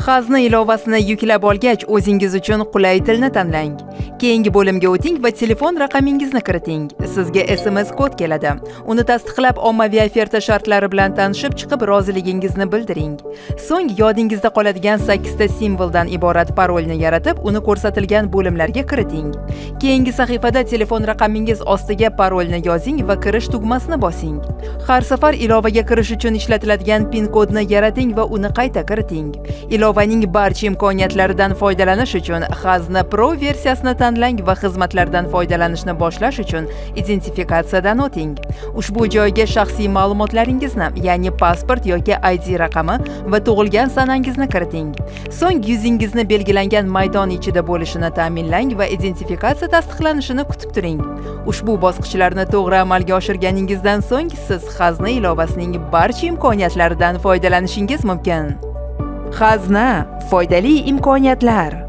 Xazna ilovasini yuklab olgach, o'zingiz uchun qulay tilni tanlang. Keyingi bo'limga o'ting va telefon raqamingizni kiriting. Sizga SMS kod keladi. Uni tasdiqlab, ommaviy oferta shartlari bilan tanishib chiqib, roziligingizni bildiring. So'ng yodingizda qoladigan 8 ta simvoldan iborat parolni yaratib, uni ko'rsatilgan bo'limlarga kiriting. Keyingi sahifada telefon raqamingiz ostiga parolni yozing va kirish tugmasini bosing. Har safar ilovaga kirish uchun ishlatiladigan PIN kodni yarating va uni qayta kiriting. Ilovaning barcha imkoniyatlaridan foydalanish uchun Xazna Pro versiyasini tanlang va xizmatlardan foydalanishni boshlash uchun identifikatsiyadan o'ting. Ushbu joyga shaxsiy ma'lumotlaringizni, ya'ni pasport yoki ID raqami va tug'ilgan sanangizni kiriting. So'ng yuzingizni belgilangan maydon ichida bo'lishini ta'minlang va identifikatsiya tasdiqlanishini kutib turing. Ushbu bosqichlarni to'g'ri amalga oshirganingizdan so'ng siz Xazna ilovasining barcha imkoniyatlaridan foydalanishingiz mumkin. Xazna, foydali imkoniyatlar.